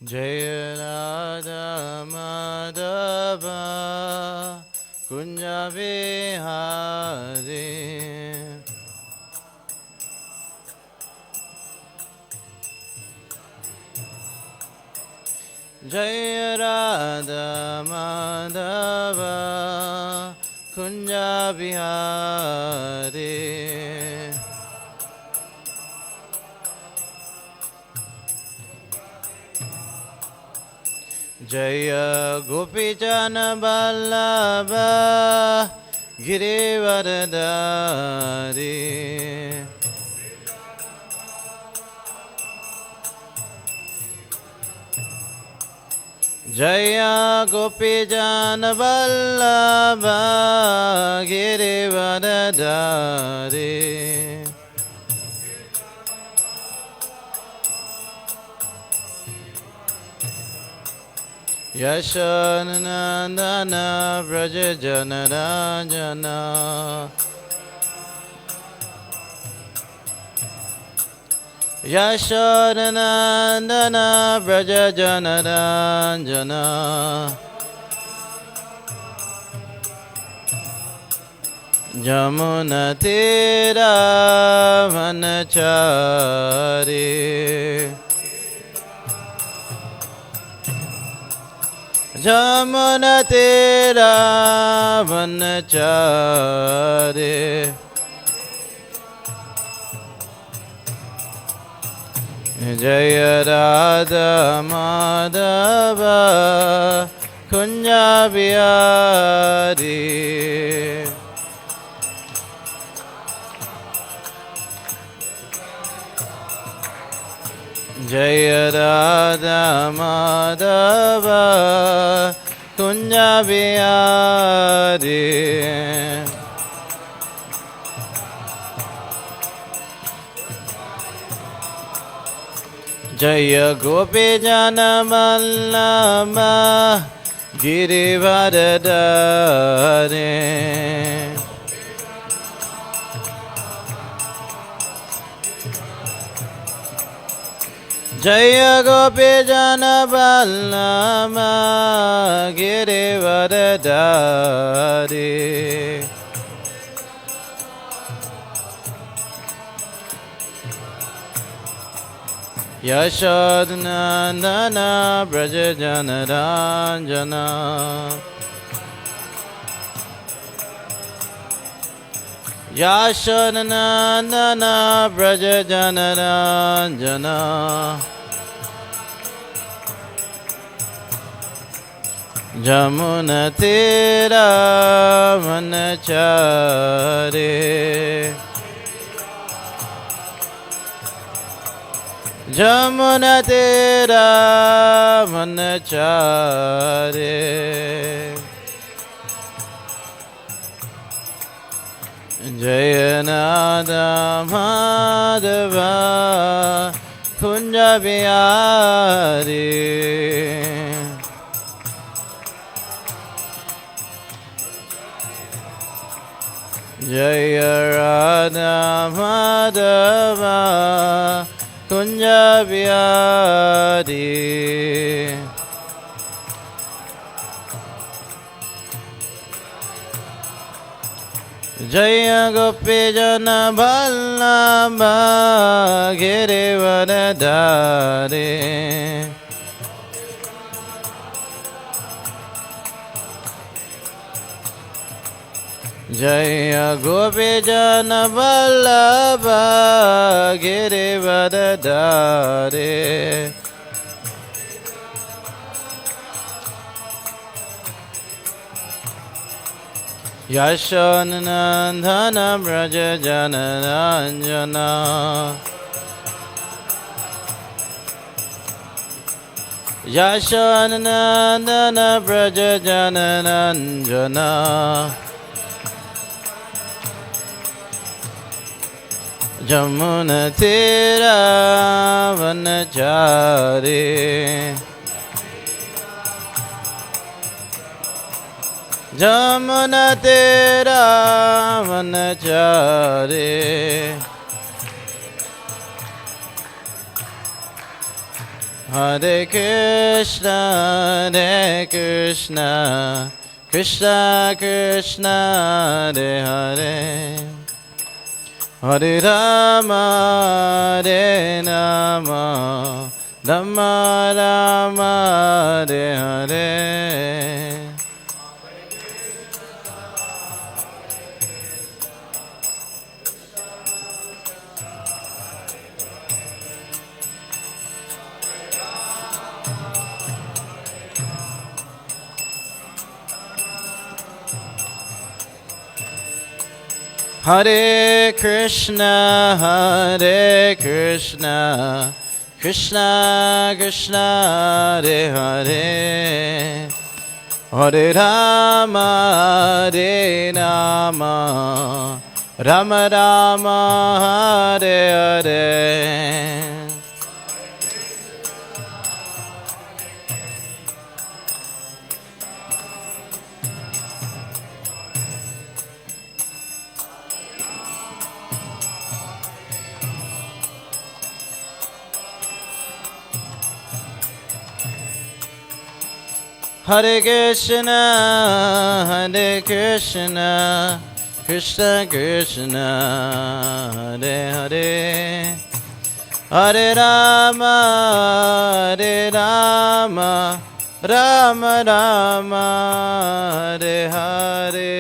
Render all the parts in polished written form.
Jaya Radha Madhava Kunja Vihari. Jaya Radha Madhava Kunja Vihari. Jaya Gopijana Vallabha Girivardhari. Jaya Gopijana Vallabha Girivardhari. Yashanandana Vraja Janarajana. Yashanandana Vraja Janarajana. Jamuna Tira Vanachari. Jamuna Tira Vanachari. Jaya Radha Madhava Kunja Vihari. Jaya Radha Madhava Kunja Vihari. Jaya Gopijana Vallabha Girivardhari. Jaya Gopijana Vallabha Girivardhari. Yashodhanandana Vraja Janarajana. Yashodhanandana Vraja Janarajana. Jamuna Tira Vanachari. Jamuna Tira Vanachari. Jaya Radha Madhava Kunja Vihari. Jaya Radha Madhava Kunja Vihari. Jaya Gopijana Vallabha Girivardhari. Jaya Gopijana Vallabha Girivardhari. Yashanandana Vraja Janarajana. Yashanandana Vraja Janarajana. Jamuna Tira Vanachari. Jamuna Tira Vanachari. Hare Krishna, Hare Krishna, Krishna Krishna, Hare Hare, Hare Rama, Hare Rama, Rama Rama, Hare Hare. Hare Krishna, Hare Krishna, Krishna Krishna, Hare Hare, Hare Rama, Hare Rama, Rama Rama, Hare Hare. Hare Krishna, Hare Krishna, Krishna Krishna, Hare Hare, Hare Rama, Hare Rama, Rama Rama, Hare Hare.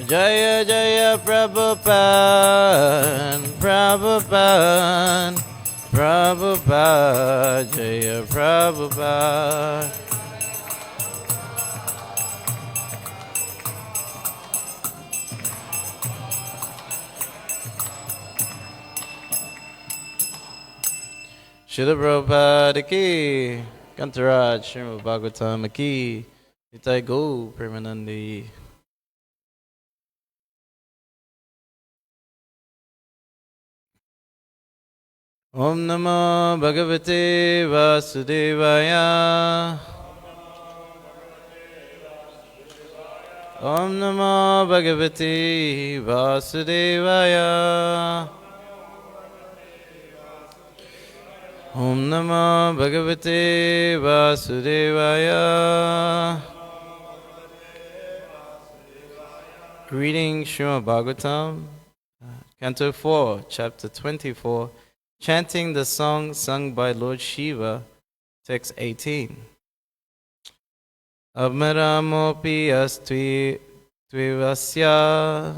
Jaya Jaya Prabhupada, Prabhupada, Prabhupada, Jaya Prabhupada. Srila Prabhupada ki, Kantaraj, Srimad Bhagavatam ki, Nitai Go, Premanandi. Om Namo Bhagavate Vasudevaya. Om Namo Bhagavate Vasudevaya. Om Namo Bhagavate Vasudevaya. Greetings, Srimad Bhagavatam, Canto 4, Chapter 24, chanting the song sung by Lord Shiva, text 18. Abmaramopi astvi tvivasya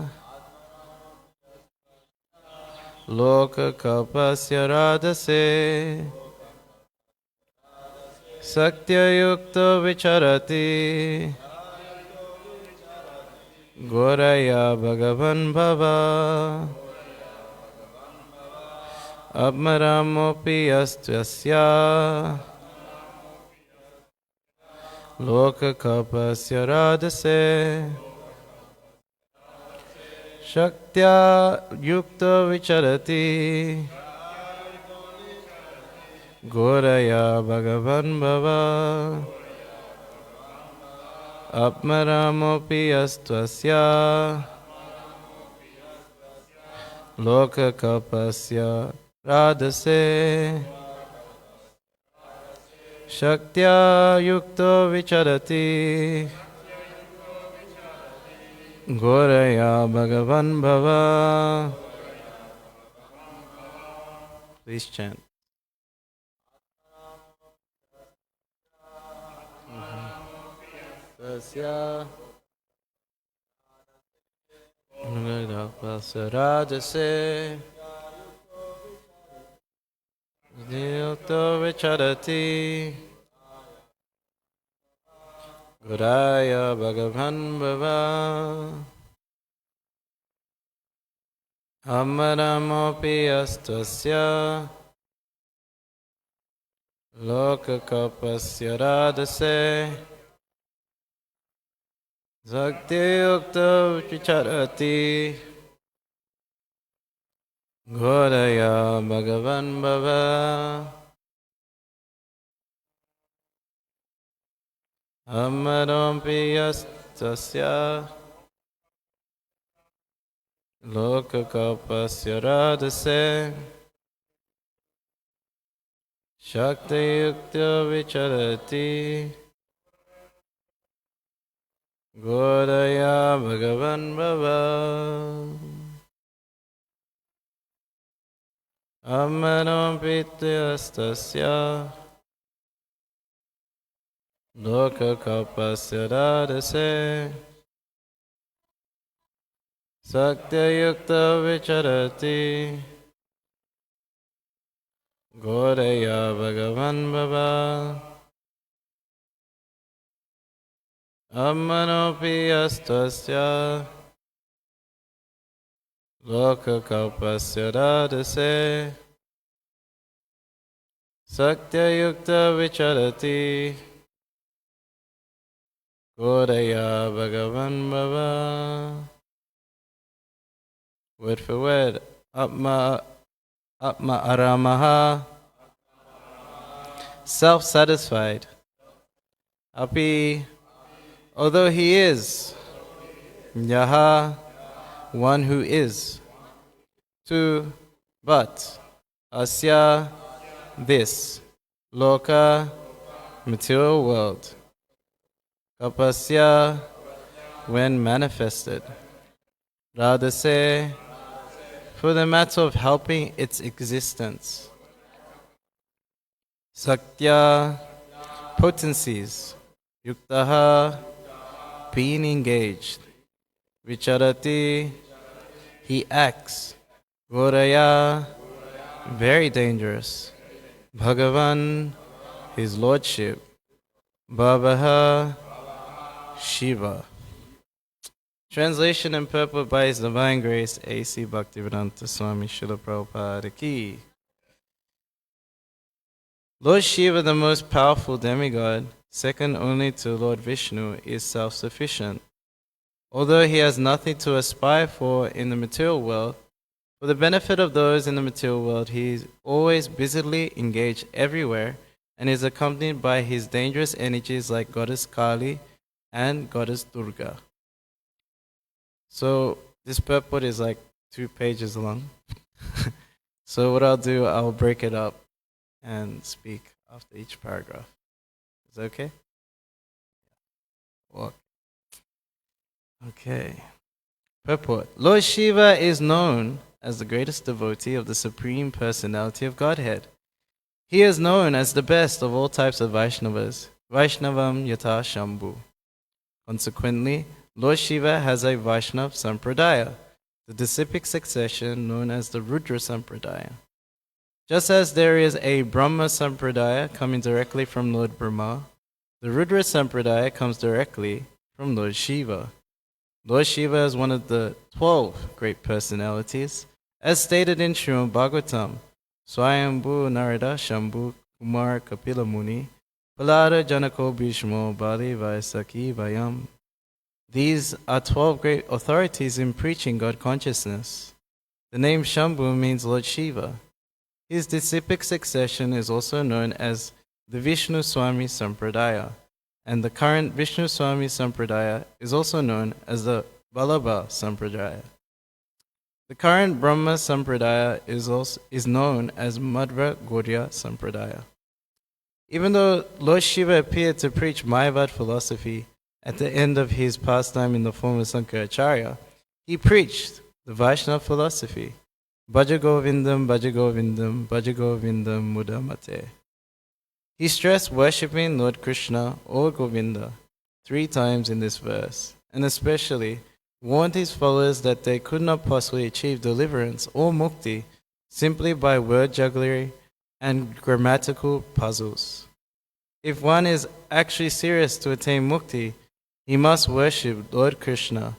loka kapasya radase Saktya yukta vicharati Goraya Bhagavan Bhava Abmaramopi astvasya Loka kapasya radase Shaktya yukta vicharati Goraya Bhagavan Bhava Apmaramopi astvasya Loka kapasya radase Shaktya yukto vicharati Goraya Bhagavan Bhava. Please chant. Tasya Radase Yukto vicharati Goraya Bhagavan Bhava Amaramopi astasya Loka kapasya radase Sakti yukta vicharati Godaya Bhagavan Bhava Amarampi Yastasya Lokakapasya Radhase Shakti Yukta Vicharati Godaya Bhagavan Bhava Amarampi Yastasya Lokakapasya Radhase Satyayukta Vicharati Godaya Bhagavan Bhava Ammanopi Astasya Lokakapasya Radhase Satyayukta Vicharati Godaya Bhagavan Bhava. Word for word. Atma Aramaha, self-satisfied. Api, although he is. Yaha, one who is. Tu, but. Asya, this. Loka, material world. Kapasya, when manifested. Radhase, for the matter of helping its existence. Saktya, potencies. Yuktaha, being engaged. Vicharati, he acts. Goraya, very dangerous. Bhagavan, his lordship. Bhavaha, Shiva. Translation and purport by His Divine Grace, A.C. Bhaktivedanta Swami Srila Prabhupada Ki. Lord Shiva, the most powerful demigod, second only to Lord Vishnu, is self-sufficient. Although he has nothing to aspire for in the material world, for the benefit of those in the material world, he is always busily engaged everywhere and is accompanied by his dangerous energies like Goddess Kali and Goddess Durga. So this purport is like 2 pages long. So what I'll do, I'll break it up and speak after each paragraph. Is that okay? Okay. Purport. Lord Shiva is known as the greatest devotee of the Supreme Personality of Godhead. He is known as the best of all types of Vaishnavas, Vaishnavam Yata Shambhu. Consequently, Lord Shiva has a Vaishnav Sampradaya, the disciplic succession known as the Rudra Sampradaya. Just as there is a Brahma Sampradaya coming directly from Lord Brahma, the Rudra Sampradaya comes directly from Lord Shiva. Lord Shiva is one of the 12 great personalities, as stated in Srimad Bhagavatam, Swayambhu Narada Shambhu Kumar Kapila Muni, Palada Janako Bhishmo Bali Vaisaki Vayam. These are 12 great authorities in preaching God consciousness. The name Shambhu means Lord Shiva. His disciplic succession is also known as the Vishnu Swami Sampradaya, and the current Vishnu Swami Sampradaya is also known as the Vallabha Sampradaya. The current Brahma Sampradaya is known as Madhva Gaudya Sampradaya. Even though Lord Shiva appeared to preach Mayavad philosophy at the end of his pastime in the form of Sankaracharya, he preached the Vaishnava philosophy, Bhaja Govindam, Bhaja Govindam, Bhaja Govindam Mudamate. He stressed worshipping Lord Krishna or Govinda 3 times in this verse, and especially warned his followers that they could not possibly achieve deliverance or mukti simply by word jugglery and grammatical puzzles. If one is actually serious to attain mukti, he must worship Lord Krishna.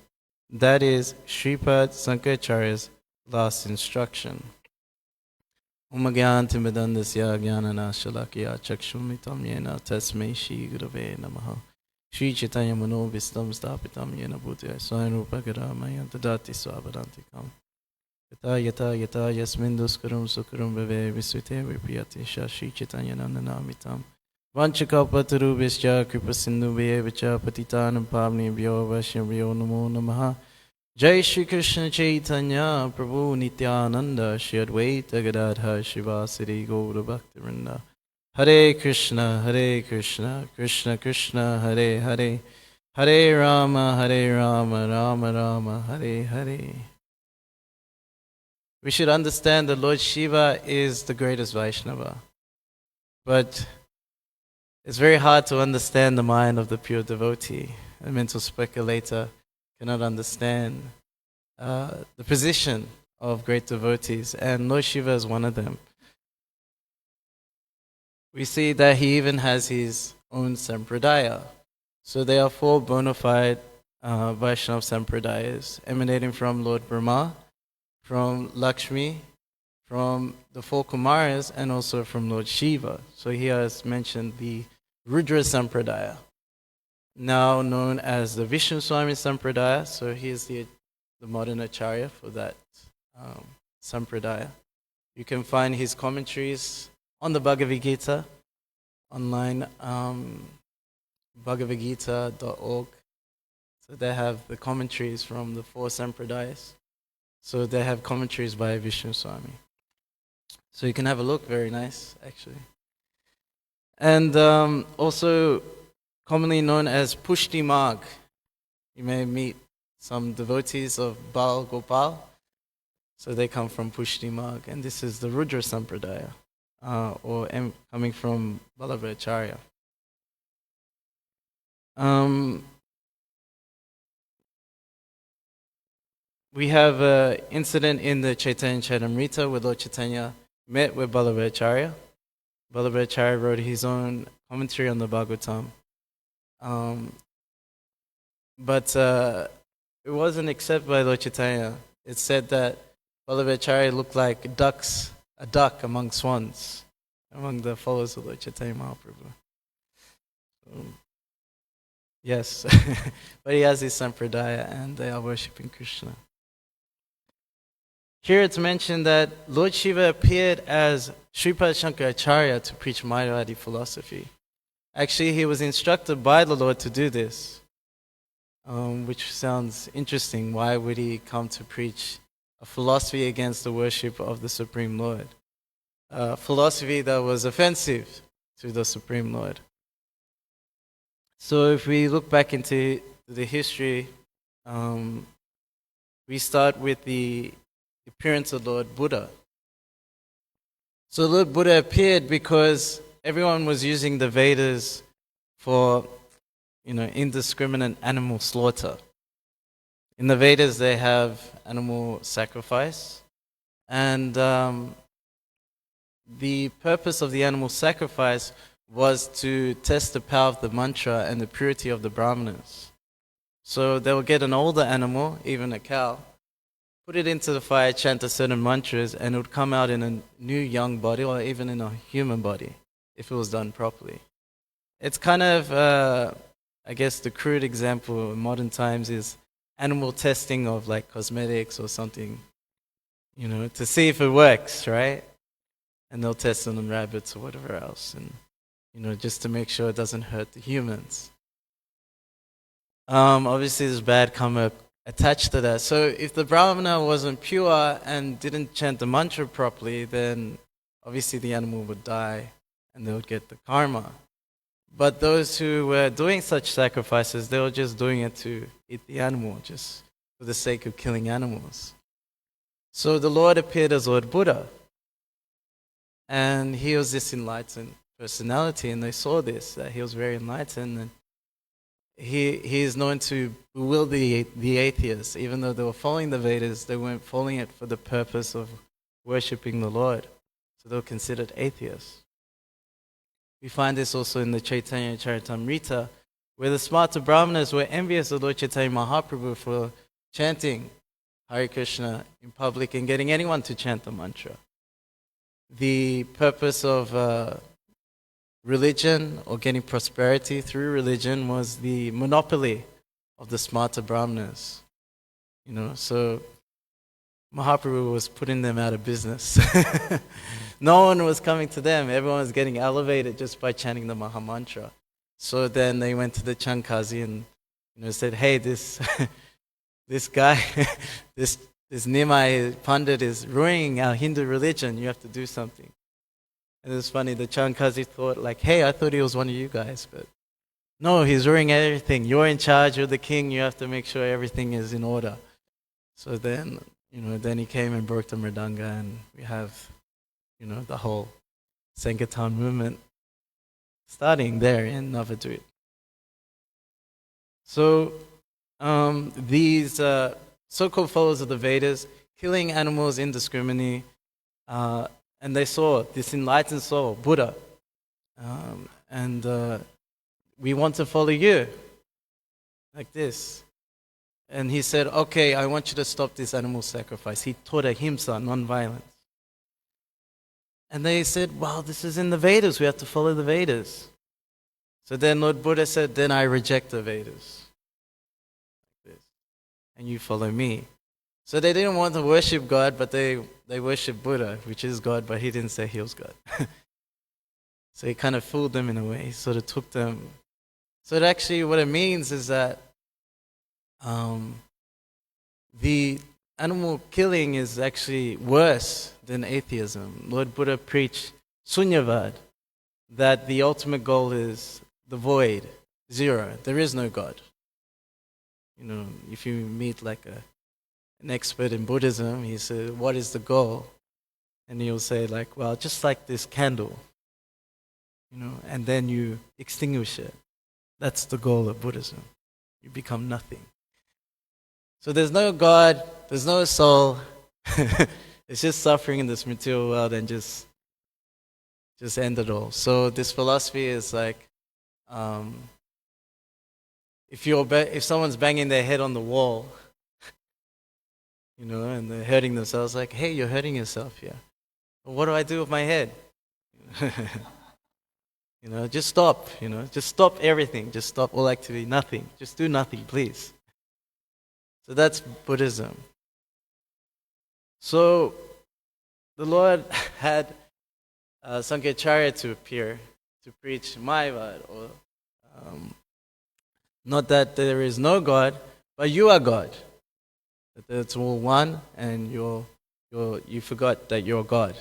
That is Sripad Sankaracharya's last instruction. Umagyantimidandasya jnananashalakya chakshumitam yena tasmai Shri Gurave namaha. Shri Chaitanya Mano Vistam Stapitam Yena Bhutya Swayan Rupa Garamaya Dadati Swavadantikam Yata yata yata yasmin duskaram sukaram bhave visute vipiyate shashi chitanyananamitam. Vanchakalpatarubhischa kripasindhubhyevacha patitanam pavnebhyo vaishnavyo namo namaha. Jai Shri Krishna Chaitanya Prabhu Nityananda Shri Advaita Gadadhar Shivasari Gaura Bhaktivinoda. Hare Krishna, Krishna Krishna, Hare Hare, Hare Rama, Rama Rama, Hare Hare. We should understand that Lord Shiva is the greatest Vaishnava. But it's very hard to understand the mind of the pure devotee. A mental speculator cannot understand the position of great devotees, and Lord Shiva is one of them. We see that he even has his own sampradaya. So there are four bona fide Vaishnava sampradayas emanating from Lord Brahma, from Lakshmi, from the four Kumaras, and also from Lord Shiva. So he has mentioned the Rudra Sampradaya, now known as the Vishnu Swami Sampradaya. So he is the modern Acharya for that Sampradaya. You can find his commentaries on the Bhagavad Gita online, bhagavadgita.org. So they have the commentaries from the four Sampradayas. So they have commentaries by Vishnu Swami. So you can have a look, very nice actually. And also commonly known as Pushti Marg. You may meet some devotees of Bal Gopal. So they come from Pushti Marg. And this is the Rudra Sampradaya, coming from Balabhacharya. We have an incident in the Chaitanya Charitamrita where Lord Chaitanya met with Balabhacharya. Balabhacharya wrote his own commentary on the Bhagavatam. But it wasn't accepted by Lord Chaitanya. It said that Balabhacharya looked like a duck among swans, among the followers of Lord Chaitanya Mahaprabhu. Yes, but he has his sampradaya and they are worshipping Krishna. Here it's mentioned that Lord Shiva appeared as Sripad Shankaracharya to preach Mayavadi philosophy. Actually, he was instructed by the Lord to do this, which sounds interesting. Why would he come to preach a philosophy against the worship of the Supreme Lord? A philosophy that was offensive to the Supreme Lord. So if we look back into the history, we start with the appearance of Lord Buddha. So Lord Buddha appeared because everyone was using the Vedas for, indiscriminate animal slaughter. In the Vedas, they have animal sacrifice, and the purpose of the animal sacrifice was to test the power of the mantra and the purity of the brahmanas. So they would get an older animal, even a cow, put it into the fire, chant a certain mantras, and it would come out in a new young body or even in a human body if it was done properly. It's kind of, I guess the crude example in modern times is animal testing of like cosmetics or something, to see if it works, right? And they'll test it on rabbits or whatever else, and just to make sure it doesn't hurt the humans. Obviously there's bad karma attached to that. So if the brahmana wasn't pure and didn't chant the mantra properly, then obviously the animal would die and they would get the karma. But those who were doing such sacrifices, they were just doing it to eat the animal, just for the sake of killing animals. So the Lord appeared as Lord Buddha. And he was this enlightened personality, and they saw this, that he was very enlightened. And he is known to bewilder the atheists. Even though they were following the Vedas, they weren't following it for the purpose of worshipping the Lord. So they were considered atheists. We find this also in the Chaitanya Charitamrita, where the smarta brahmanas were envious of Lord Chaitanya Mahaprabhu for chanting Hare Krishna in public and getting anyone to chant the mantra. The purpose of religion or getting prosperity through religion was the monopoly of the smarta brahmanas. So Mahaprabhu was putting them out of business. No one was coming to them. Everyone was getting elevated just by chanting the Mahamantra. So then they went to the Chankazi and said, hey, this this guy, this Nimai Pandit is ruining our Hindu religion. You have to do something. And it's funny, the Chankazi thought like, hey, I thought he was one of you guys, but no, he's ruining everything. You're in charge, you're the king, you have to make sure everything is in order. So then, then he came and broke the Mridanga, and we have, the whole Sankirtan movement starting there in Navadvip. So these so-called followers of the Vedas, killing animals indiscriminately, and they saw this enlightened soul, Buddha, and we want to follow you, like this. And he said, okay, I want you to stop this animal sacrifice. He taught ahimsa, non-violence. And they said, well, this is in the Vedas. We have to follow the Vedas. So then Lord Buddha said, then I reject the Vedas. Like this. And you follow me. So they didn't want to worship God, but they worshiped Buddha, which is God, but he didn't say he was God. So he kind of fooled them in a way. He sort of took them. So it actually, what it means is that the animal killing is actually worse than atheism. Lord Buddha preached sunyavad, that the ultimate goal is the void, zero. There is no God. If you meet like an expert in Buddhism, he said, what is the goal? And he'll say like, well, just like this candle, and then you extinguish it. That's the goal of Buddhism. You become nothing. So there's no God, there's no soul. It's just suffering in this material world, and just end it all. So this philosophy is like, if someone's banging their head on the wall, and they're hurting themselves, like, hey, you're hurting yourself here. Well, what do I do with my head? Just stop. Just stop everything. Just stop all activity. Nothing. Just do nothing, please. So that's Buddhism. So the Lord had Sankaracharya to appear to preach Mayavad, or not that there is no God, but you are God. That it's all one, and you forgot that you're God.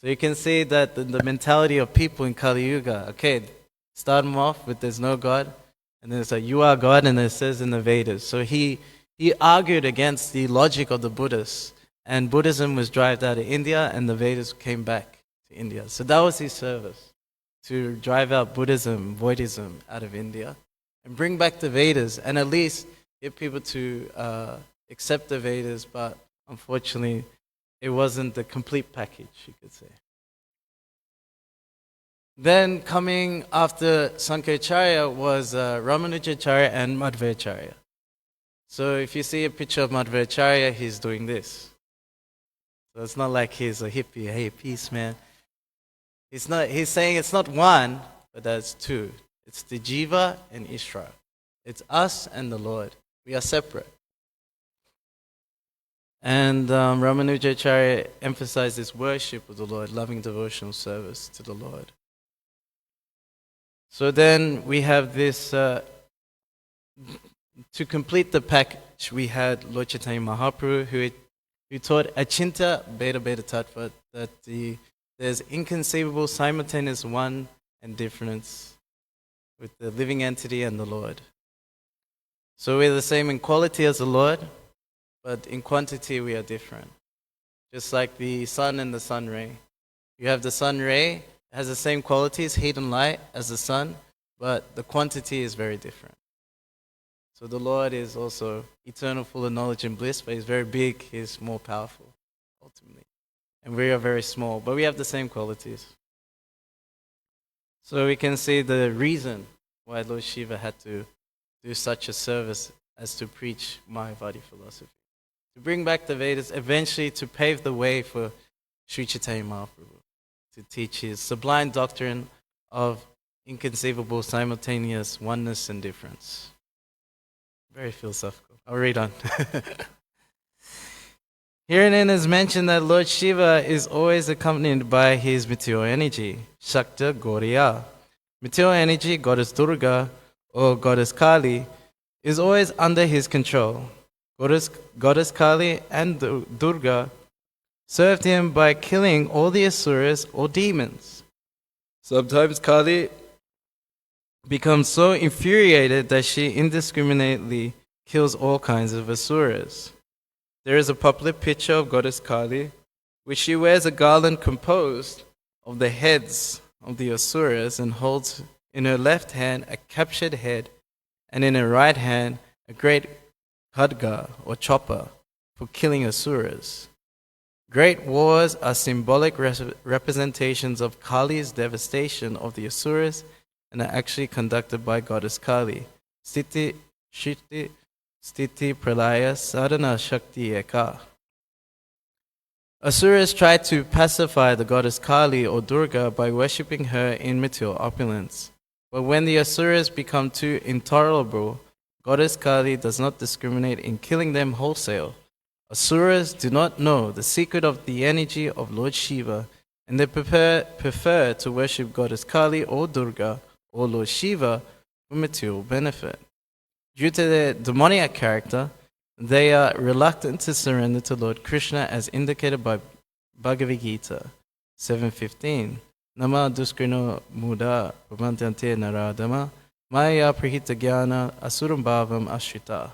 So you can see that the mentality of people in Kali Yuga, okay, start them off with there's no God, and then it's like you are God, and it says in the Vedas. So he argued against the logic of the Buddhists, and Buddhism was driven out of India, and the Vedas came back to India. So that was his service, to drive out Buddhism, Voidism out of India, and bring back the Vedas, and at least get people to accept the Vedas, but unfortunately, it wasn't the complete package, you could say. Then coming after Sankaracharya was Ramanujacharya and Madhvacharya. So if you see a picture of Madhvacharya, he's doing this. So it's not like he's a hippie, hey, peace, man. He's saying it's not one, but that's two. It's the Jiva and Ishra. It's us and the Lord. We are separate. And Ramanujacharya emphasized this worship of the Lord, loving devotional service to the Lord. So then we have this, to complete the package, we had Lord Chaitanya Mahaprabhu, who taught Achinta Beta Beta Tattva, that there's inconceivable simultaneous one and difference with the living entity and the Lord. So we're the same in quality as the Lord, but in quantity we are different. Just like the sun and the sun ray. You have the sun ray, it has the same qualities, heat and light, as the sun, but the quantity is very different. So the Lord is also eternal, full of knowledge and bliss, but he's very big, he's more powerful, ultimately. And we are very small, but we have the same qualities. So we can see the reason why Lord Shiva had to do such a service as to preach Mayavadi philosophy. To bring back the Vedas, eventually to pave the way for Sri Chaitanya Mahaprabhu, to teach his sublime doctrine of inconceivable simultaneous oneness and difference. Very philosophical. I'll read on. Herein is mentioned that Lord Shiva is always accompanied by his material energy, Shakta Gauriya. Material energy, Goddess Durga or Goddess Kali, is always under his control. Goddess Kali and Durga served him by killing all the asuras or demons. Sometimes Kali becomes so infuriated that she indiscriminately kills all kinds of asuras. There is a popular picture of Goddess Kali, which she wears a garland composed of the heads of the asuras and holds in her left hand a captured head, and in her right hand a great khadga or chopper for killing asuras. Great wars are symbolic representations of Kali's devastation of the asuras and are actually conducted by Goddess Kali. Stiti Pralaya Sadhana Shakti Eka. Asuras tried to pacify the goddess Kali or Durga by worshipping her in material opulence. But when the asuras become too intolerable, Goddess Kali does not discriminate in killing them wholesale. Asuras do not know the secret of the energy of Lord Shiva, and they prefer to worship Goddess Kali or Durga or Lord Shiva for material benefit. Due to their demoniac character, they are reluctant to surrender to Lord Krishna as indicated by Bhagavad Gita 7:15. Nama duskrino muda bhavantante naradama maya prahita jnana asuram bhavam ashrita.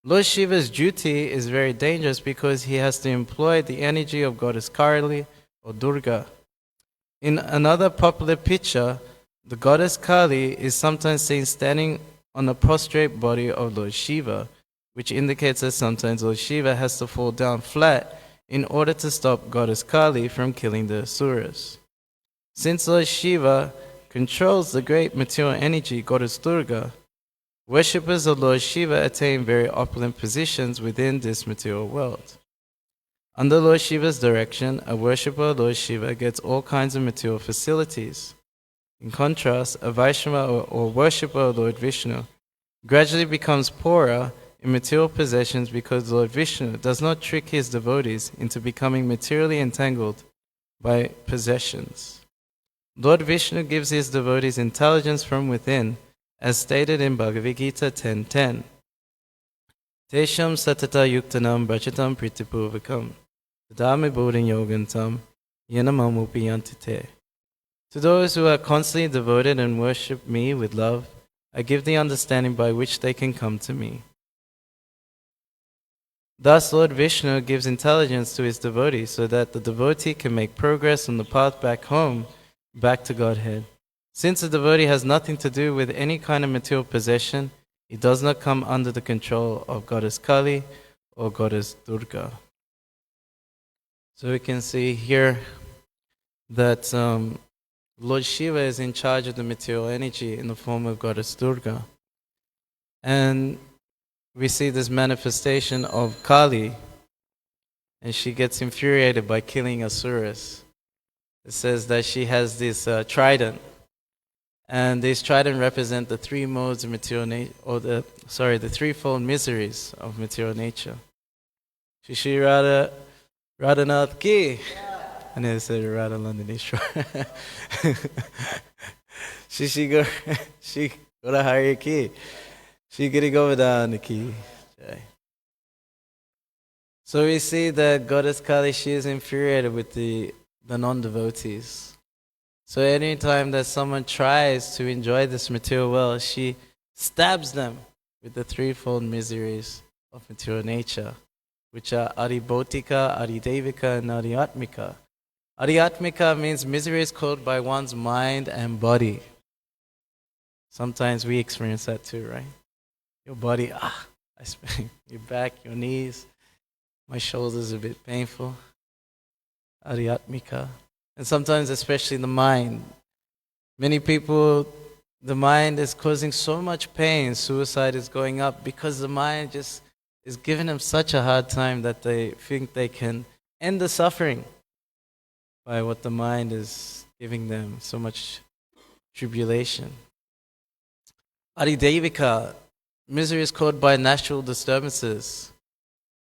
Lord Shiva's duty is very dangerous because he has to employ the energy of Goddess Kali or Durga. In another popular picture, the Goddess Kali is sometimes seen standing on the prostrate body of Lord Shiva, which indicates that sometimes Lord Shiva has to fall down flat in order to stop Goddess Kali from killing the asuras. Since Lord Shiva controls the great material energy, Goddess Durga, worshippers of Lord Shiva attain very opulent positions within this material world. Under Lord Shiva's direction, a worshipper of Lord Shiva gets all kinds of material facilities. In contrast, a Vaishnava or worshipper of Lord Vishnu gradually becomes poorer in material possessions because Lord Vishnu does not trick his devotees into becoming materially entangled by possessions. Lord Vishnu gives his devotees intelligence from within, as stated in Bhagavad Gita 10:10. Tesham satata yuktanam brachatam pritipurvakam tadami bodhin yogantam yenamam upiyantite. To those who are constantly devoted and worship me with love, I give the understanding by which they can come to me. Thus, Lord Vishnu gives intelligence to his devotees so that the devotee can make progress on the path back home, back to Godhead. Since the devotee has nothing to do with any kind of material possession, he does not come under the control of Goddess Kali or Goddess Durga. So we can see here that Lord Shiva is in charge of the material energy in the form of Goddess Durga. And we see this manifestation of Kali, and she gets infuriated by killing asuras. It says that she has this trident, and this trident represent the three modes of material nature, or the threefold miseries of material nature. Shri Radhanath ki. I never said Radha Londonishwar. Shri Gorahari ki. Shri Giri Govardhana ki. So we see that Goddess Kali, she is infuriated with the non-devotees. So any time that someone tries to enjoy this material world, she stabs them with the threefold miseries of material nature, which are Adibhotika, Adidevika, and Adiatmika. Adiatmika means miseries caused by one's mind and body. Sometimes we experience that too, right? Your body, your back, your knees, my shoulders are a bit painful. Adiatmika. And sometimes especially the mind. Many people, the mind is causing so much pain, suicide is going up because the mind just is giving them such a hard time that they think they can end the suffering by what the mind is giving them, so much tribulation. Adidevika, misery is caused by natural disturbances.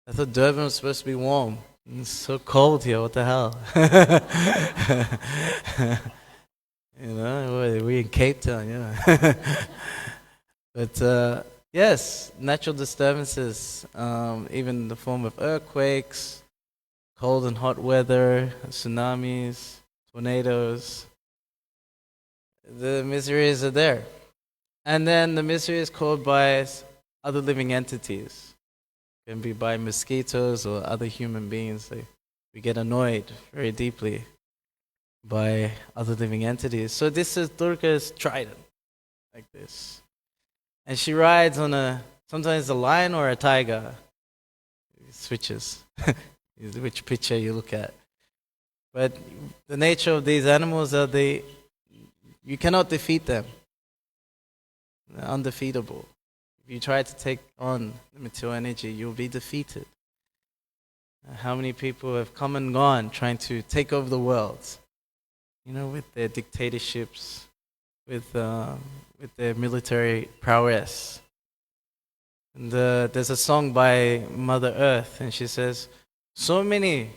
I thought Durban was supposed to be warm. It's so cold here, what the hell? We're in Cape Town, yeah. But yes, natural disturbances, even in the form of earthquakes, cold and hot weather, tsunamis, tornadoes, the miseries are there. And then the misery is caused by other living entities. It can be by mosquitoes or other human beings. We get annoyed very deeply by other living entities. So this is Durga's trident, like this. And she rides on sometimes a lion or a tiger. It switches, which picture you look at. But the nature of these animals are you cannot defeat them. They're undefeatable. If you try to take on the material energy, you'll be defeated. How many people have come and gone trying to take over the world? With their dictatorships, with their military prowess. And there's a song by Mother Earth, and she says, so many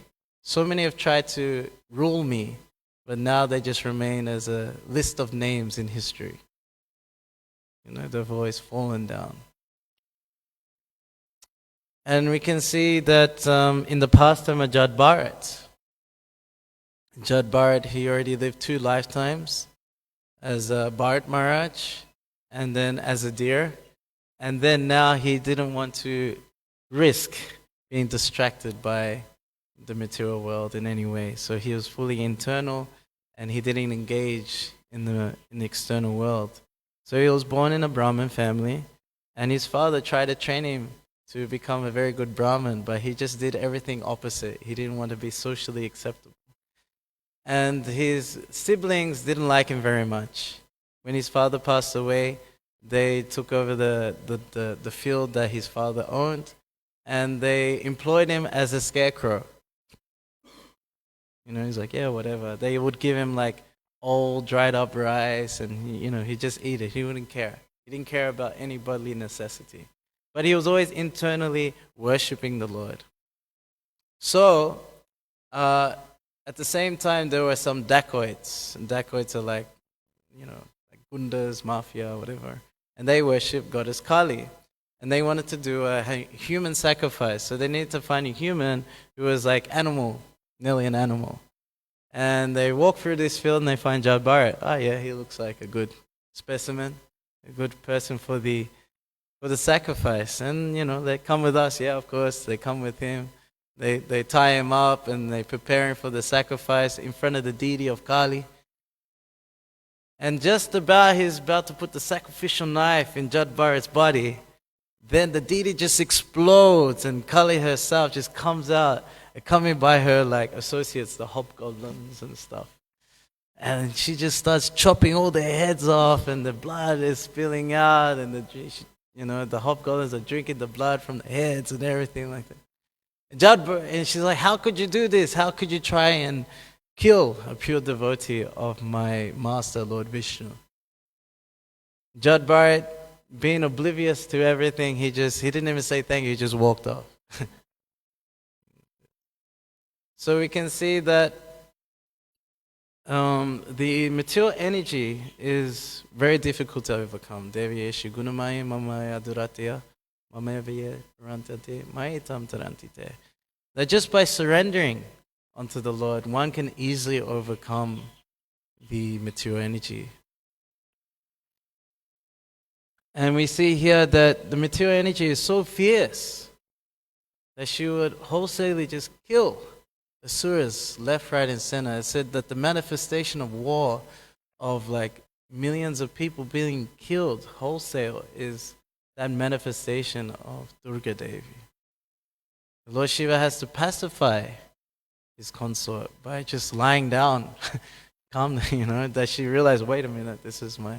have tried to rule me, but now they just remain as a list of names in history. They've always fallen down. And we can see that in the pastime of Jad Bharat, he already lived 2 lifetimes as Bharat Maharaj and then as a deer. And then now he didn't want to risk being distracted by the material world in any way. So he was fully internal and he didn't engage in the external world. So he was born in a Brahmin family, and his father tried to train him to become a very good Brahmin, but he just did everything opposite. He didn't want to be socially acceptable. And his siblings didn't like him very much. When his father passed away, they took over the field that his father owned, and they employed him as a scarecrow. He's like, yeah, whatever. They would give him like old dried up rice, and he'd just eat it. He wouldn't care. He didn't care about any bodily necessity. But he was always internally worshipping the Lord. So, at the same time, there were some dacoits. And dacoits are like gundas, mafia, whatever. And they worship goddess Kali. And they wanted to do a human sacrifice. So they needed to find a human who was like nearly an animal. And they walk through this field and they find Jad Bharat. Oh yeah, he looks like a good specimen, a good person for the sacrifice. And they come with us. Yeah, of course, they come with him. They tie him up and they prepare him for the sacrifice in front of the deity of Kali. And just he's about to put the sacrificial knife in Jad Bharat's body, then the deity just explodes and Kali herself just comes out, coming by her like associates, the hobgoblins and stuff. And she just starts chopping all their heads off, and the blood is spilling out, and the hobgoblins are drinking the blood from the heads and everything like that. And she's like, how could you do this? How could you try and kill a pure devotee of my master, Lord Vishnu? Jad Bharat, being oblivious to everything, he didn't even say thank you, he just walked off. So we can see that the material energy is very difficult to overcome. Devyeshu gunamaya mamaya duratya mamaya rantate mayitam tarantite. That just by surrendering unto the Lord, one can easily overcome the material energy. And we see here that the material energy is so fierce that she would wholesalely just kill asuras left, right, and center. It said that the manifestation of war, of like millions of people being killed wholesale, is that manifestation of Durga Devi. The Lord Shiva has to pacify his consort by just lying down, calm, that she realized, wait a minute, this is my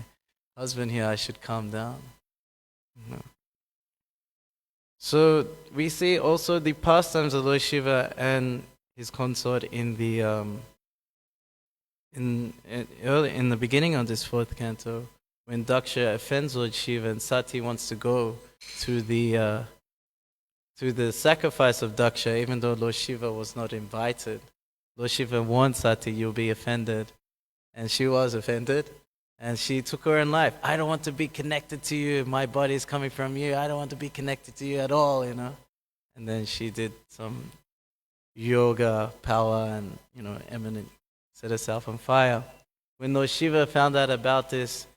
husband here, I should calm down. So we see also the pastimes of Lord Shiva and his consort in the in the beginning of this 4th canto, when Daksha offends Lord Shiva and Sati wants to go to the to the sacrifice of Daksha, even though Lord Shiva was not invited. Lord Shiva warned Sati, you'll be offended. And she was offended. And she took her own life. I don't want to be connected to you. My body is coming from you. I don't want to be connected to you at all, And then she did some yoga power and, eminent, set herself on fire. When Lord Shiva found out about this,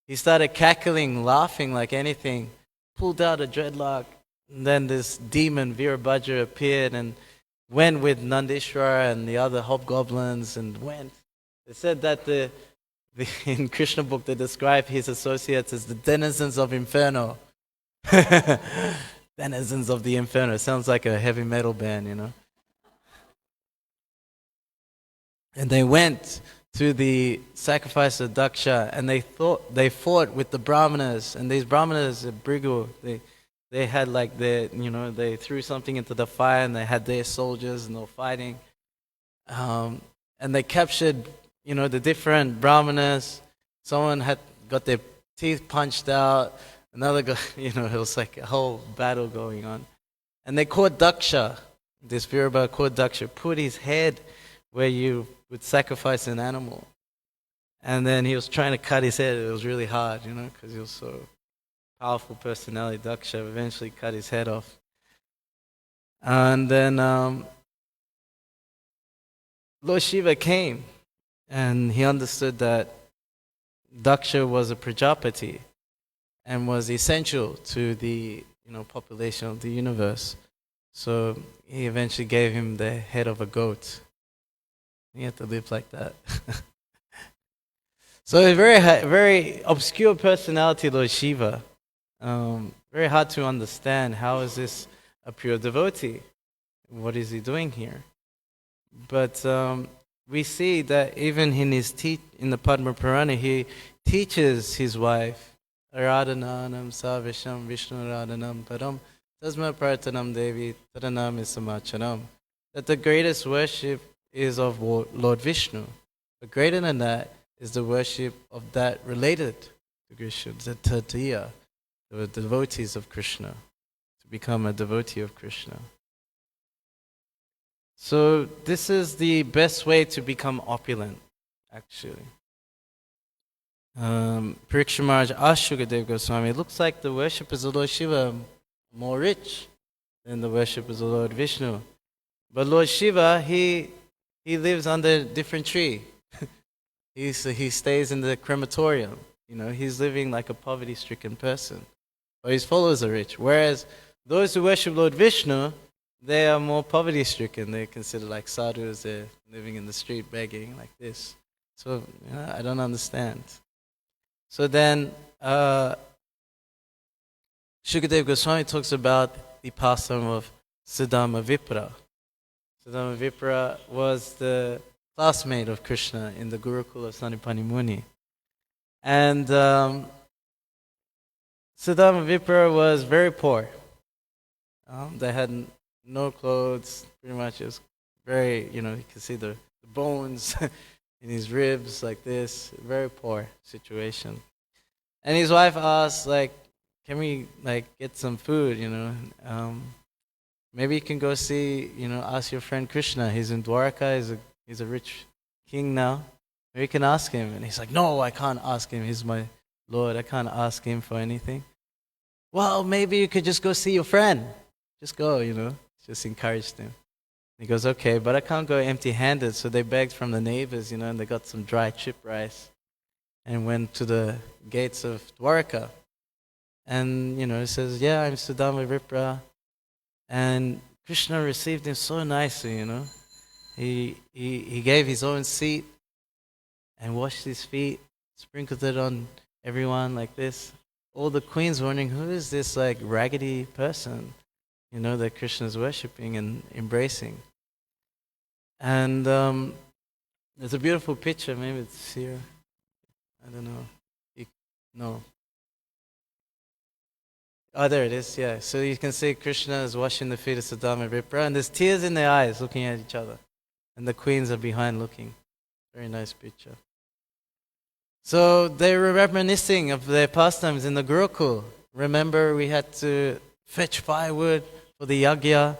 he started cackling, laughing like anything, pulled out a dreadlock, and then this demon, Virabhadra, appeared and went with Nandishwara and the other hobgoblins and went. They said that in Krishna book they describe his associates as the denizens of Inferno. Denizens of the Inferno. Sounds like a heavy metal band, And they went to the sacrifice of Daksha, and they fought with the Brahmanas, and these Brahmanas, Brigu, they had like they threw something into the fire, and they had their soldiers, and they were fighting, and they captured, the different Brahmanas. Someone had got their teeth punched out, another guy, it was like a whole battle going on, and they caught Daksha. This Virabha caught Daksha, put his head where you would sacrifice an animal. And then he was trying to cut his head. It was really hard, because he was so powerful personality. Daksha eventually cut his head off. And then Lord Shiva came, and he understood that Daksha was a Prajapati and was essential to the population of the universe. So he eventually gave him the head of a goat. He had to live like that. So a very obscure personality, Lord Shiva. Very hard to understand. How is this a pure devotee? What is he doing here? But we see that even in in the Padma Purana, he teaches his wife, Aradhananam Savisham Vishnu Aradhanam Param Tasma Prarthanam Devi Tadanam Isamachanam, that the greatest worship is of Lord Vishnu. But greater than that is the worship of that related to Krishna, the Tatiya, the devotees of Krishna, to become a devotee of Krishna. So this is the best way to become opulent, actually. Pariksha Maharaj asked Shukadev Goswami, it looks like the worshippers of Lord Shiva are more rich than the worshippers of Lord Vishnu. But Lord Shiva, he lives under a different tree. He stays in the crematorium. He's living like a poverty-stricken person. But his followers are rich. Whereas those who worship Lord Vishnu, they are more poverty-stricken. They're considered like sadhus. They're living in the street begging like this. So I don't understand. So then Shukadev Goswami talks about the pastime of Siddhama Vipra. Siddhama Vipra was the classmate of Krishna in the Gurukula of Sanipani Muni. And Siddhama Vipra was very poor. They had no clothes, pretty much. It was very, you can see the bones in his ribs like this. Very poor situation. And his wife asked, can we get some food, maybe you can go see, ask your friend Krishna. He's in Dwarka. He's a rich king now. Maybe you can ask him. And he's like, no, I can't ask him. He's my Lord. I can't ask him for anything. Well, maybe you could just go see your friend. Just go, Just encouraged him. He goes, okay, but I can't go empty-handed. So they begged from the neighbors, and they got some dry chip rice and went to the gates of Dwarka. And, he says, yeah, I'm Siddhama Vipra. And Krishna received him so nicely, He gave his own seat and washed his feet, sprinkled it on everyone like this. All the queens wondering, who is this raggedy person, that Krishna is worshipping and embracing. And there's a beautiful picture, maybe it's here. I don't know. No. Oh, there it is, yeah. So you can see Krishna is washing the feet of Siddhama Vipra, and there's tears in their eyes looking at each other. And the queens are behind looking. Very nice picture. So they were reminiscing of their pastimes in the Gurukul. Remember, we had to fetch firewood for the yagya,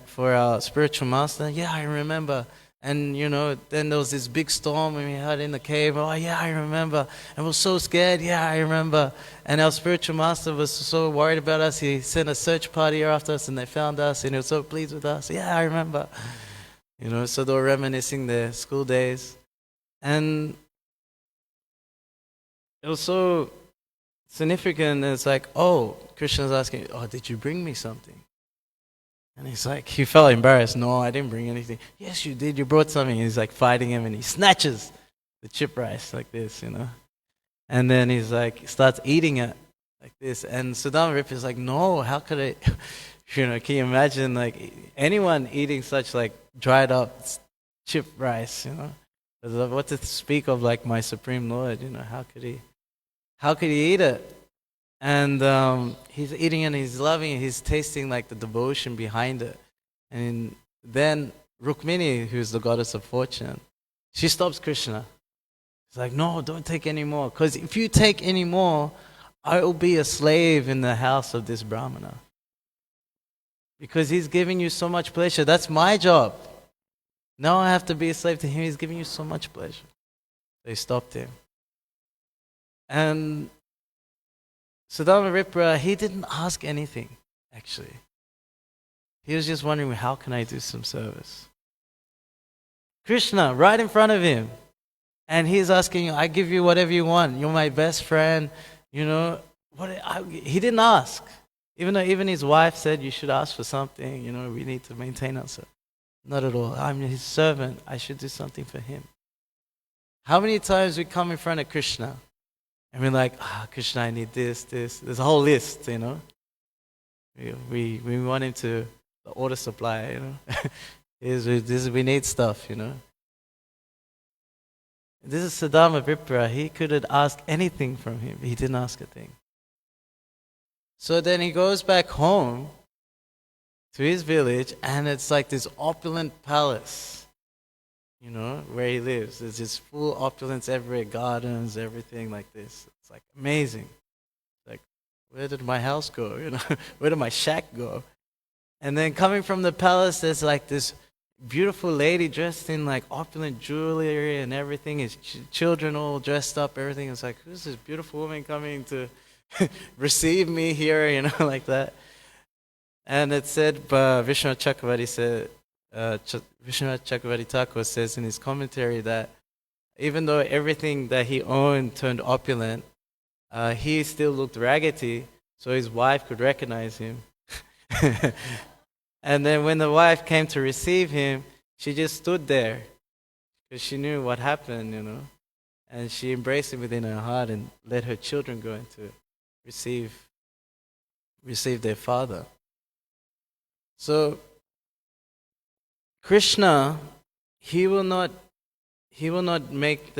for our spiritual master. Yeah, I remember. And then there was this big storm and we had in the cave. Oh yeah, I remember. And we were so scared. Yeah, I remember. And our spiritual master was so worried about us. He sent a search party after us and they found us and he was so pleased with us. Yeah, I remember. So they were reminiscing their school days. And it was so significant. It's like, oh, Krishna's asking, oh, did you bring me something? And he's like, he felt embarrassed. No, I didn't bring anything. Yes, you did. You brought something. He's like fighting him and he snatches the chip rice like this, And then he's like, starts eating it like this. And Sudama Rip is like, no, how could I, can you imagine like anyone eating such like dried up chip rice, What to speak of like my Supreme Lord, how could he eat it? And he's eating it and he's loving it. He's tasting like the devotion behind it. And then Rukmini, who's the goddess of fortune, she stops Krishna. She's like, no, don't take any more. Because if you take any more, I will be a slave in the house of this Brahmana. Because he's giving you so much pleasure. That's my job. Now I have to be a slave to him. He's giving you so much pleasure. They stopped him. And Sudama Ripra, he didn't ask anything, actually. He was just wondering, how can I do some service? Krishna, right in front of him. And he's asking, I give you whatever you want. You're my best friend. He didn't ask. Even though even his wife said, you should ask for something. We need to maintain ourselves. Not at all. I'm his servant. I should do something for him. How many times we come in front of Krishna and we're like, Krishna, I need this. There's a whole list, We want him to the order supply, we need stuff, This is Sudama Vipra. He couldn't ask anything from him. He didn't ask a thing. So then he goes back home to his village, and it's like this opulent palace, where he lives. There's just full opulence everywhere, gardens, everything like this. It's like amazing. Like, where did my house go? Where did my shack go? And then coming from the palace, there's like this beautiful lady dressed in like opulent jewelry and everything. His children all dressed up, everything. It's like, who's this beautiful woman coming to receive me here, like that. And it said, Vishwanath Chakravarti said, Vishwanath Chakravarti Thakur says in his commentary that even though everything that he owned turned opulent, he still looked raggedy, so his wife could recognize him. And then when the wife came to receive him, she just stood there because she knew what happened, and she embraced him within her heart and let her children go in to receive their father. So Krishna, he will not make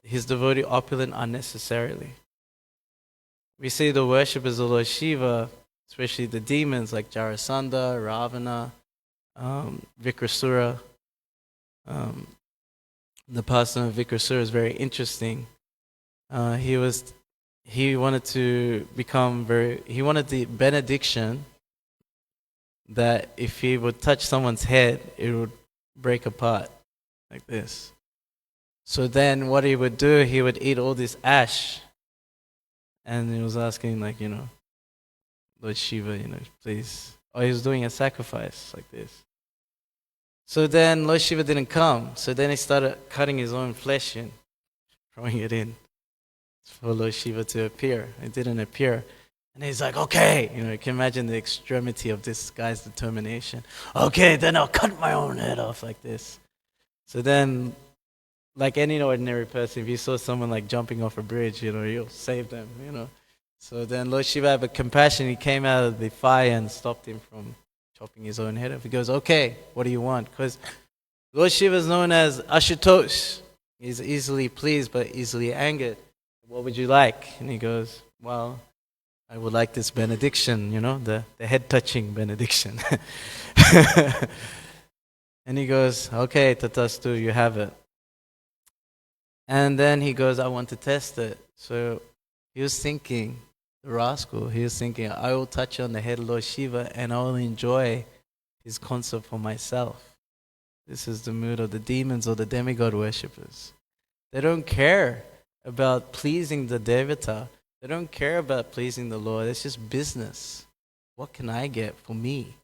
his devotee opulent unnecessarily. We see the worshippers of Lord Shiva, especially the demons like Jarasandha, Ravana, Vikrasura. The person of Vikrasura is very interesting. He wanted the benediction that if he would touch someone's head, it would break apart like this. So then what he would do, he would eat all this ash. And he was asking Lord Shiva, please. Or he was doing a sacrifice like this. So then Lord Shiva didn't come. So then he started cutting his own flesh in, throwing it in for Lord Shiva to appear. It didn't appear. And he's like, okay. You can imagine the extremity of this guy's determination. Okay, then I'll cut my own head off like this. So then, like any ordinary person, if you saw someone like jumping off a bridge, you'll save them, So then Lord Shiva had compassion. He came out of the fire and stopped him from chopping his own head off. He goes, okay, what do you want? Because Lord Shiva is known as Ashutosh. He's easily pleased but easily angered. What would you like? And he goes, well, I would like this benediction, the head-touching benediction. And he goes, okay, Tatastu, you have it. And then he goes, I want to test it. So he was thinking, The rascal, he was thinking, I will touch on the head of Lord Shiva and I will enjoy his concert for myself. This is the mood of the demons or the demigod worshippers. They don't care about pleasing the Devata. They don't care about pleasing the Lord. It's just business. What can I get for me?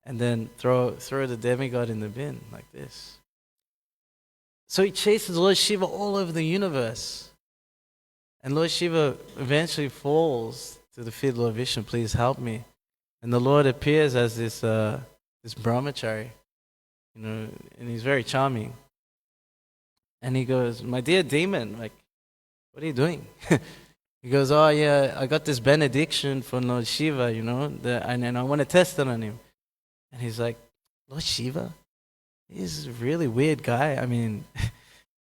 And then throw the demigod in the bin like this. So he chases Lord Shiva all over the universe. And Lord Shiva eventually falls to the feet of Lord Vishnu, please help me. And the Lord appears as this brahmachari, and he's very charming. And he goes, my dear demon, like, what are you doing? He goes, oh yeah, I got this benediction from Lord Shiva, and I want to test it on him. And he's like, Lord Shiva? He's a really weird guy. I mean,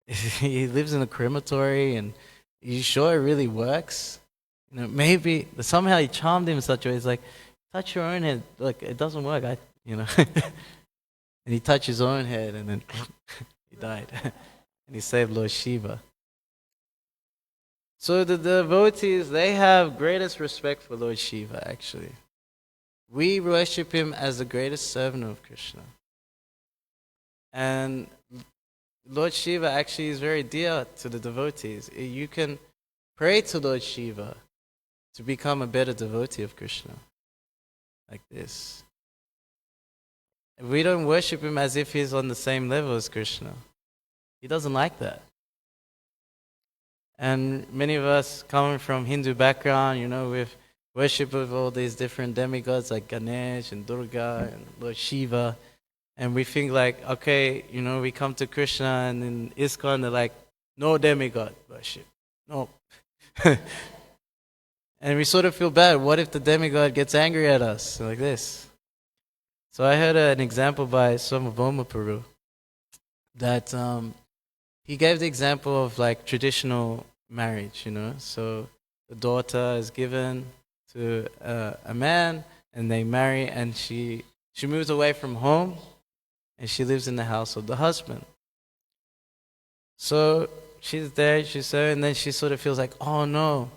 he lives in a crematory, and you sure it really works? Maybe somehow he charmed him in such a way. He's like, touch your own head. Like, it doesn't work. And he touched his own head, and then he died. And he saved Lord Shiva. So the devotees, they have greatest respect for Lord Shiva, actually. We worship him as the greatest servant of Krishna. And Lord Shiva actually is very dear to the devotees. You can pray to Lord Shiva to become a better devotee of Krishna. Like this. We don't worship him as if he's on the same level as Krishna. He doesn't like that. And many of us coming from Hindu background, with worship of all these different demigods like Ganesh and Durga and Lord Shiva. And we think like, okay, we come to Krishna and in ISKCON they're like, no demigod worship. No. And we sort of feel bad. What if the demigod gets angry at us? Like this. So I heard an example by Swami Peru that he gave the example of like traditional marriage, So the daughter is given to a man and they marry, and she moves away from home and she lives in the house of the husband. So she's there, and then she sort of feels like, oh no,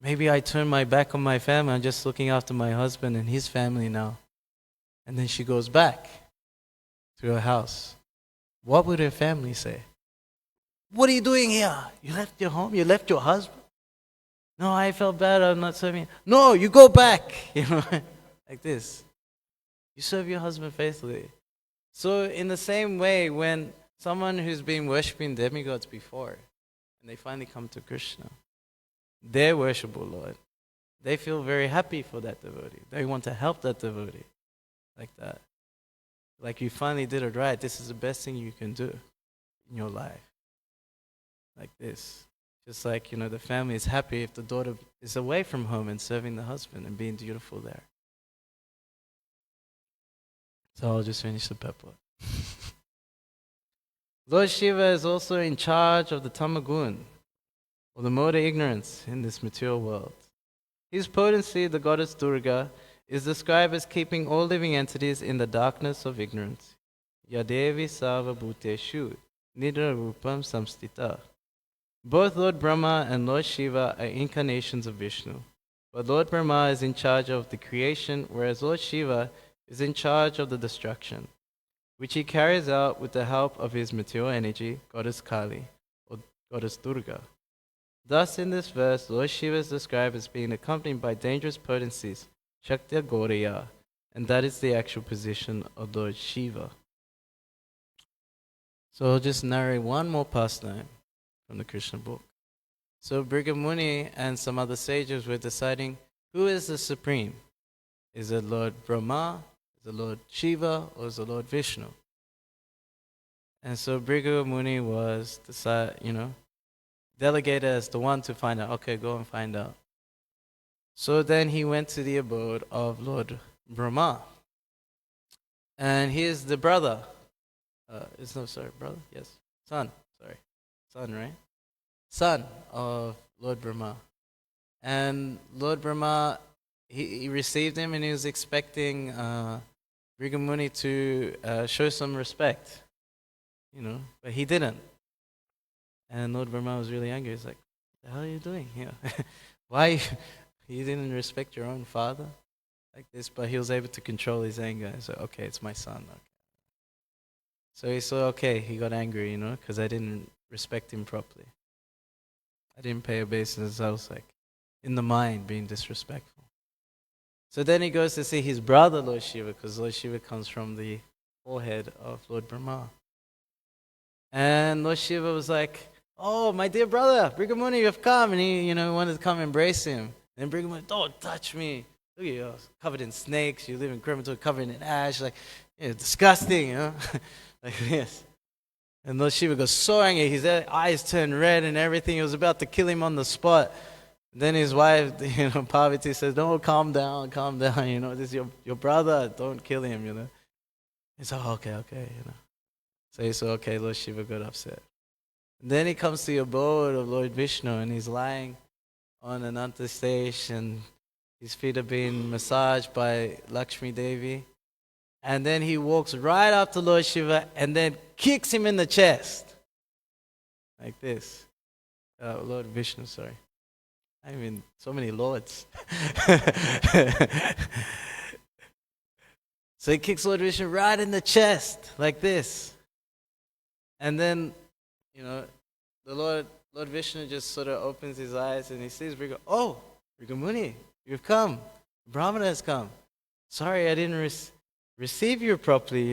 maybe I turned my back on my family. I'm just looking after my husband and his family now. And then she goes back to her house. What would her family say? What are you doing here? You left your home? You left your husband? No, I felt bad. I'm not serving. No, you go back. Like this. You serve your husband faithfully. So in the same way, when someone who's been worshipping demigods before, and they finally come to Krishna, their worshipful Lord, they feel very happy for that devotee. They want to help that devotee. Like that. Like, you finally did it right. This is the best thing you can do in your life. Like this. Just like, the family is happy if the daughter is away from home and serving the husband and being dutiful there. So I'll just finish the purport. Lord Shiva is also in charge of the tamagun, or the mode of ignorance in this material world. His potency, the goddess Durga, is described as keeping all living entities in the darkness of ignorance. Yadevi sarva bhuteshu nidra rupam samstita. Both Lord Brahma and Lord Shiva are incarnations of Vishnu. But Lord Brahma is in charge of the creation, whereas Lord Shiva is in charge of the destruction, which he carries out with the help of his material energy, goddess Kali, or goddess Durga. Thus, in this verse, Lord Shiva is described as being accompanied by dangerous potencies, Shakti Gauriya, and that is the actual position of Lord Shiva. So I'll just narrate one more pastime from the Krishna book. So Bhrigu Muni and some other sages were deciding who is the supreme. Is it Lord Brahma, is it Lord Shiva, or is it Lord Vishnu? And so Bhrigu Muni was delegated as the one to find out. Okay, go and find out. So then he went to the abode of Lord Brahma. And he is the brother. Brother? Yes. Son, right? Son of Lord Brahma. And Lord Brahma, he received him and he was expecting Bhrigu Muni to show some respect, but he didn't. And Lord Brahma was really angry. He's like, what the hell are you doing here? Why you didn't respect your own father like this? But he was able to control his anger. So okay, it's my son. Okay. So he saw, okay, he got angry, because I didn't respect him properly. I didn't pay obeisance. I was like, in the mind, being disrespectful. So then he goes to see his brother, Lord Shiva, because Lord Shiva comes from the forehead of Lord Brahma. And Lord Shiva was like, oh, my dear brother, Brigamuni, you have come. And he, wanted to come embrace him. And Brigamuni, don't touch me. Look at you, covered in snakes. You live in crematorium, covered in ash. Like, disgusting, like this. And Lord Shiva goes so angry. His eyes turned red and everything. He was about to kill him on the spot. Then his wife, Parvati says, no, calm down. This is your brother. Don't kill him, He's like, okay. So he said, okay, Lord Shiva got upset. And then he comes to the abode of Lord Vishnu, and he's lying on an antastesh, and his feet are being massaged by Lakshmi Devi. And then he walks right up to Lord Shiva and then kicks him in the chest. Like this. Lord Vishnu, sorry. I mean, so many lords. So he kicks Lord Vishnu right in the chest, like this. And then, the Lord Vishnu just sort of opens his eyes and he sees Brigamuni, you've come. Brahmana has come. Sorry, I didn't receive you properly,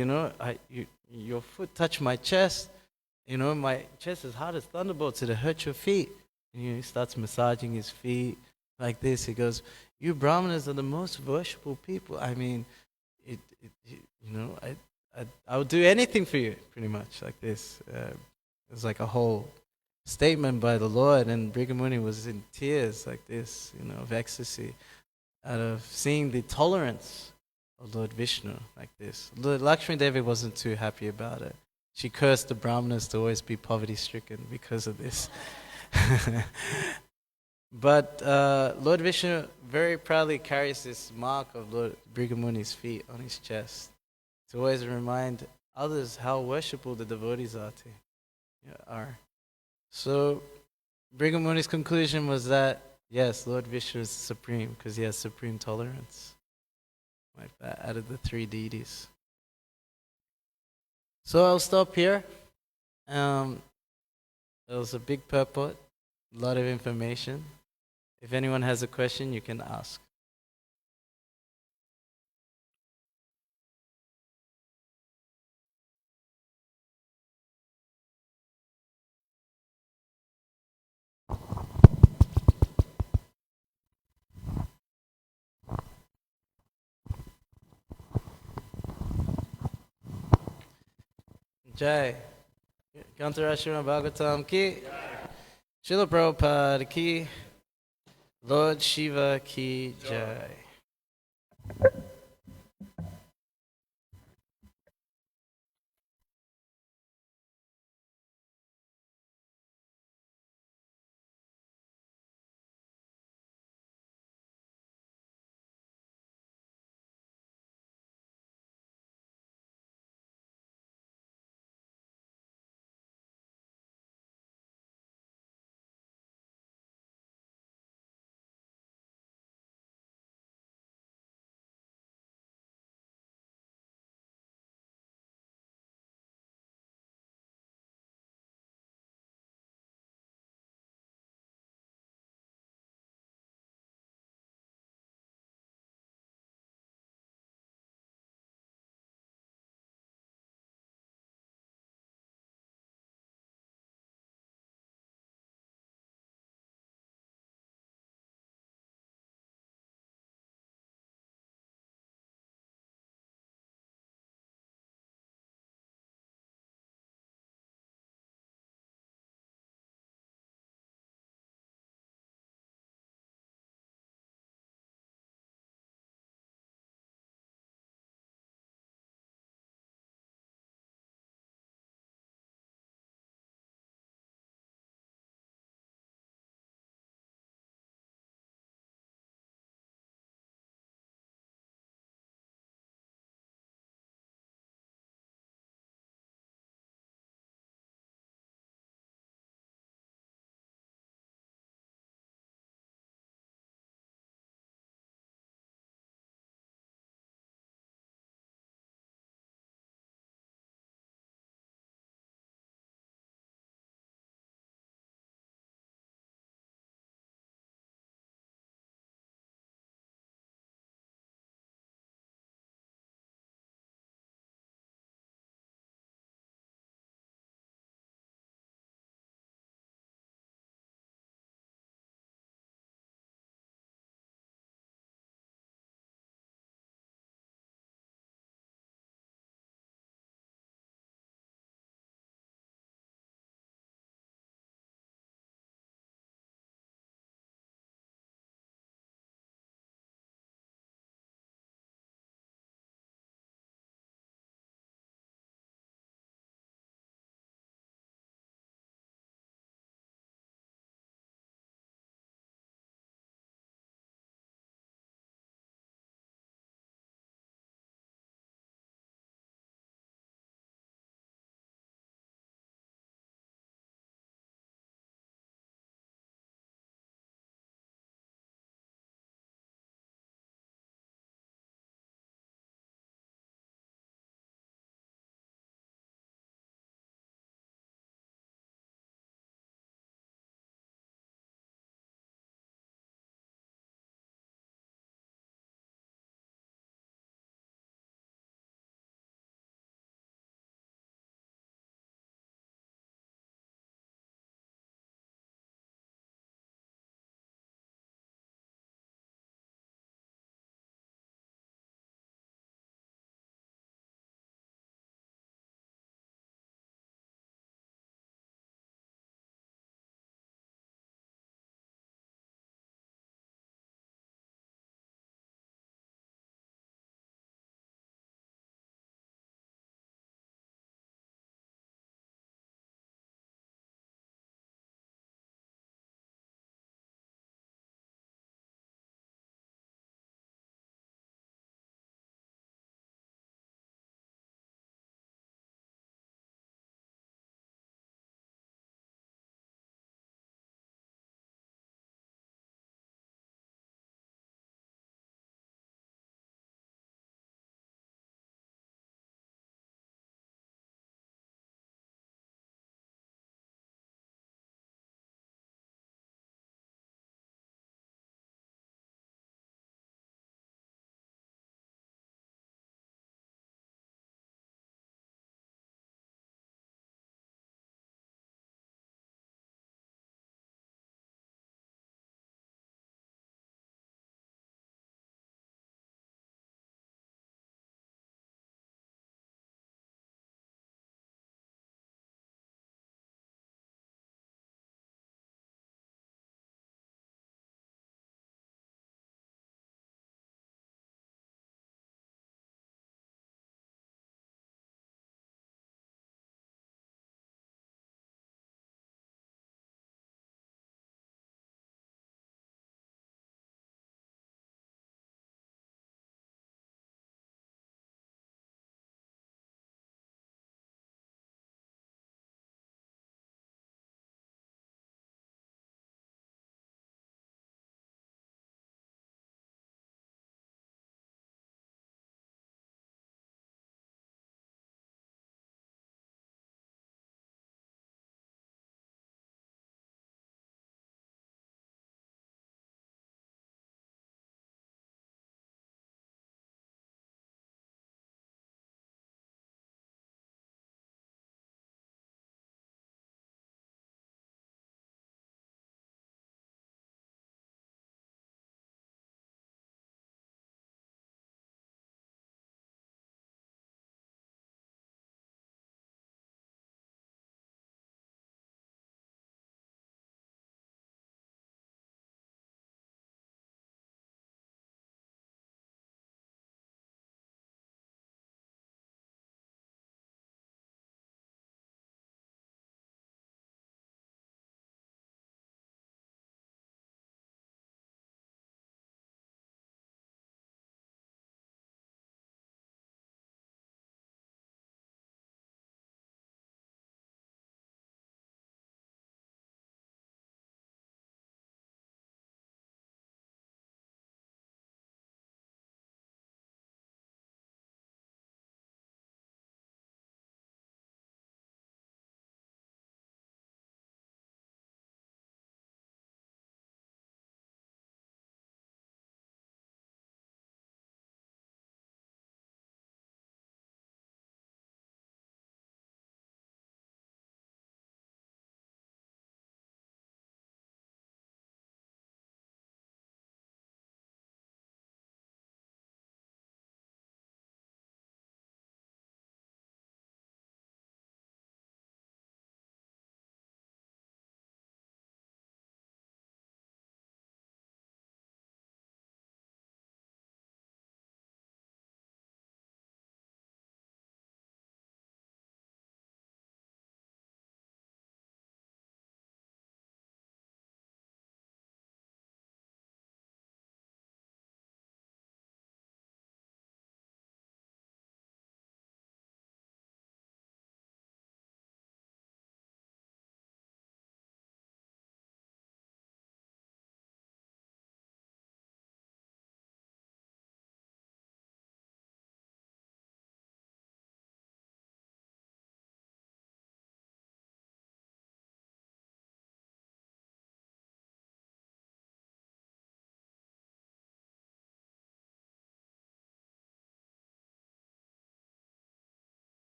your foot touched my chest. My chest is hard as thunderbolts. It'll hurt your feet. And he starts massaging his feet like this. He goes, you Brahmanas are the most worshipful people. I mean, I would do anything for you, pretty much, like this. It was like a whole statement by the Lord, and Brigamuni was in tears like this, of ecstasy, out of seeing the tolerance of Lord Vishnu like this. Lord Lakshmi Devi wasn't too happy about it. She cursed the Brahmanas to always be poverty-stricken because of this. But Lord Vishnu very proudly carries this mark of Lord Brigamuni's feet on his chest to always remind others how worshipful the devotees are. So Brigamuni's conclusion was that, yes, Lord Vishnu is supreme because he has supreme tolerance. Like that, out of the three deities. So I'll stop here. It was a big purport, a lot of information. If anyone has a question, you can ask. Jai. Gantara Srimad Bhagavatam ki. Srila Prabhupada ki. Lord Shiva ki Jai.